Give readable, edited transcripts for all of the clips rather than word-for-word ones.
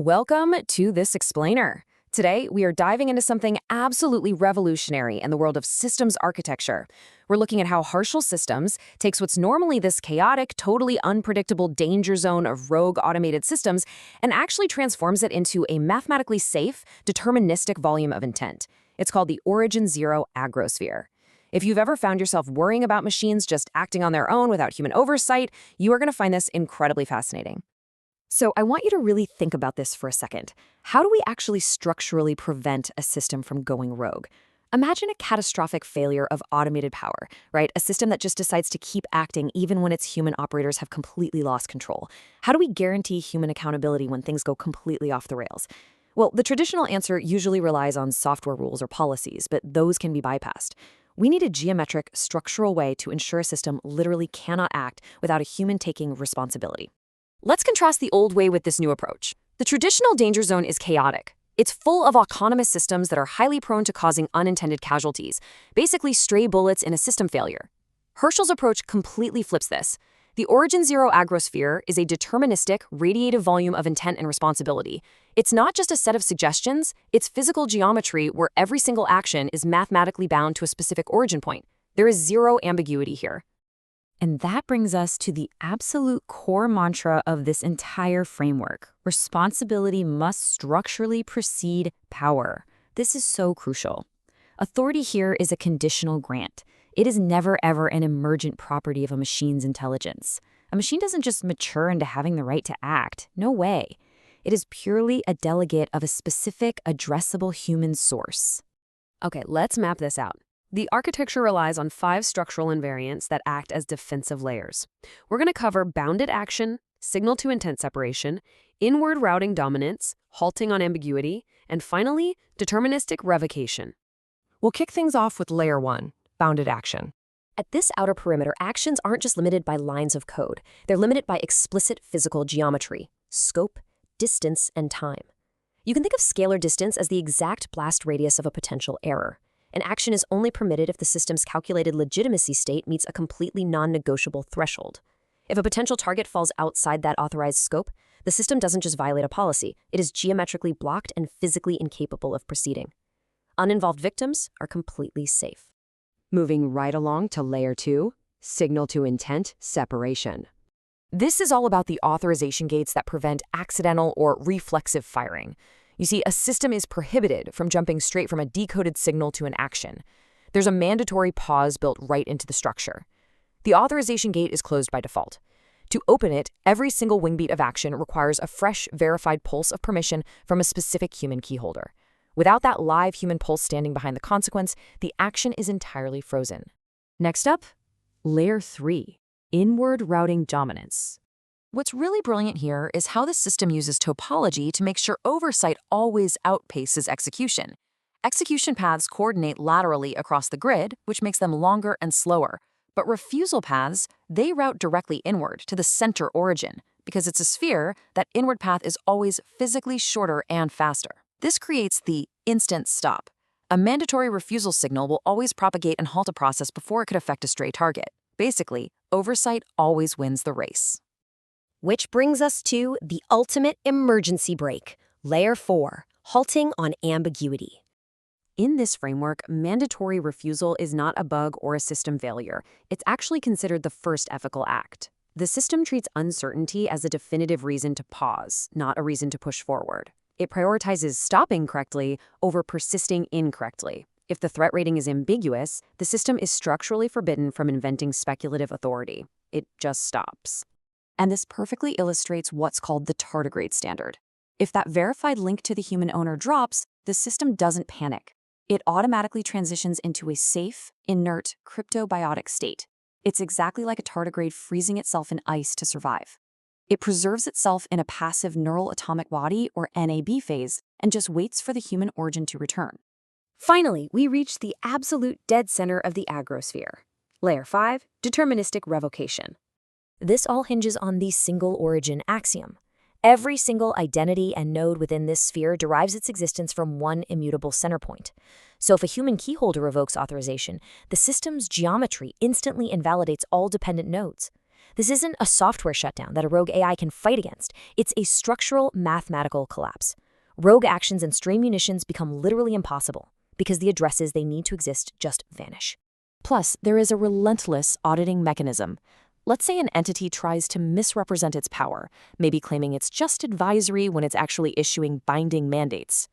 Welcome to This Explainer. Today, we are diving into something absolutely revolutionary in the world of systems architecture. We're looking at how Herschel Systems takes what's normally this chaotic, totally unpredictable danger zone of rogue automated systems and actually transforms it into a mathematically safe, deterministic volume of intent. It's called the Origin Zero Agrosphere. If you've ever found yourself worrying about machines just acting on their own without human oversight, you are going to find this incredibly fascinating. So I want you to really think about this for a second. How do we actually structurally prevent a system from going rogue? Imagine a catastrophic failure of automated power, right? A system that just decides to keep acting even when its human operators have completely lost control. How do we guarantee human accountability when things go completely off the rails? Well, the traditional answer usually relies on software rules or policies, but those can be bypassed. We need a geometric, structural way to ensure a system literally cannot act without a human taking responsibility. Let's contrast the old way with this new approach. The traditional danger zone is chaotic. It's full of autonomous systems that are highly prone to causing unintended casualties, basically stray bullets in a system failure. Herschel's approach completely flips this. The Origin Zero Agrosphere is a deterministic, radiative volume of intent and responsibility. It's not just a set of suggestions, it's physical geometry where every single action is mathematically bound to a specific origin point. There is zero ambiguity here. And that brings us to the absolute core mantra of this entire framework. Responsibility must structurally precede power. This is so crucial. Authority here is a conditional grant. It is never ever an emergent property of a machine's intelligence. A machine doesn't just mature into having the right to act. No way. It is purely a delegate of a specific, addressable human source. Okay, let's map this out. The architecture relies on 5 structural invariants that act as defensive layers. We're going to cover bounded action, signal-to-intent separation, inward routing dominance, halting on ambiguity, and finally, deterministic revocation. We'll kick things off with Layer 1, bounded action. At this outer perimeter, actions aren't just limited by lines of code. They're limited by explicit physical geometry, scope, distance, and time. You can think of scalar distance as the exact blast radius of a potential error. An action is only permitted if the system's calculated legitimacy state meets a completely non-negotiable threshold. If a potential target falls outside that authorized scope, the system doesn't just violate a policy, it is geometrically blocked and physically incapable of proceeding. Uninvolved victims are completely safe. Moving right along to Layer 2, signal-to-intent separation. This is all about the authorization gates that prevent accidental or reflexive firing. You see, a system is prohibited from jumping straight from a decoded signal to an action. There's a mandatory pause built right into the structure. The authorization gate is closed by default. To open it, every single wingbeat of action requires a fresh, verified pulse of permission from a specific human keyholder. Without that live human pulse standing behind the consequence, the action is entirely frozen. Next up, Layer 3, inward routing dominance. What's really brilliant here is how the system uses topology to make sure oversight always outpaces execution. Execution paths coordinate laterally across the grid, which makes them longer and slower. But refusal paths, they route directly inward to the center origin. Because it's a sphere, that inward path is always physically shorter and faster. This creates the instant stop. A mandatory refusal signal will always propagate and halt a process before it could affect a stray target. Basically, oversight always wins the race. Which brings us to the ultimate emergency brake, Layer 4, halting on ambiguity. In this framework, mandatory refusal is not a bug or a system failure. It's actually considered the first ethical act. The system treats uncertainty as a definitive reason to pause, not a reason to push forward. It prioritizes stopping correctly over persisting incorrectly. If the threat rating is ambiguous, the system is structurally forbidden from inventing speculative authority. It just stops. And this perfectly illustrates what's called the tardigrade standard. If that verified link to the human owner drops, the system doesn't panic. It automatically transitions into a safe, inert, cryptobiotic state. It's exactly like a tardigrade freezing itself in ice to survive. It preserves itself in a passive neural atomic body, or NAB phase, and just waits for the human origin to return. Finally, we reach the absolute dead center of the agrosphere. Layer 5, deterministic revocation. This all hinges on the single origin axiom. Every single identity and node within this sphere derives its existence from one immutable center point. So if a human keyholder revokes authorization, the system's geometry instantly invalidates all dependent nodes. This isn't a software shutdown that a rogue AI can fight against. It's a structural, mathematical collapse. Rogue actions and stray munitions become literally impossible because the addresses they need to exist just vanish. Plus, there is a relentless auditing mechanism. Let's say an entity tries to misrepresent its power, maybe claiming it's just advisory when it's actually issuing binding mandates.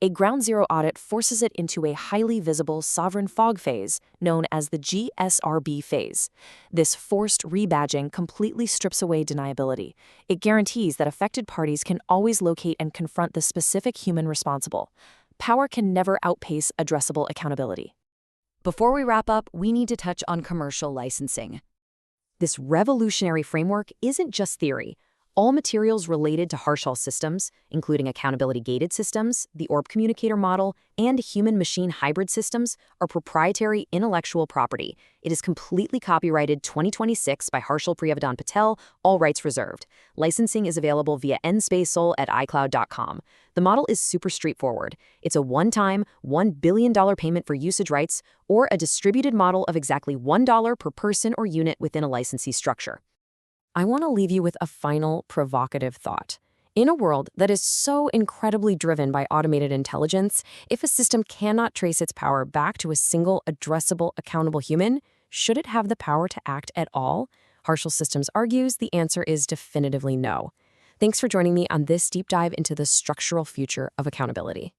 A ground zero audit forces it into a highly visible sovereign fog phase known as the GSRB phase. This forced rebadging completely strips away deniability. It guarantees that affected parties can always locate and confront the specific human responsible. Power can never outpace addressable accountability. Before we wrap up, we need to touch on commercial licensing. This revolutionary framework isn't just theory. All materials related to Harshal systems, including accountability-gated systems, the orb communicator model, and human-machine hybrid systems, are proprietary intellectual property. It is completely copyrighted 2026 by Harshal Priyavadan Patel, all rights reserved. Licensing is available via nspacesoul at iCloud.com. The model is super straightforward. It's a one-time, $1 billion payment for usage rights, or a distributed model of exactly $1 per person or unit within a licensee structure. I want to leave you with a final provocative thought. In a world that is so incredibly driven by automated intelligence, if a system cannot trace its power back to a single addressable, accountable human, should it have the power to act at all? Harshal Systems argues the answer is definitively no. Thanks for joining me on this deep dive into the structural future of accountability.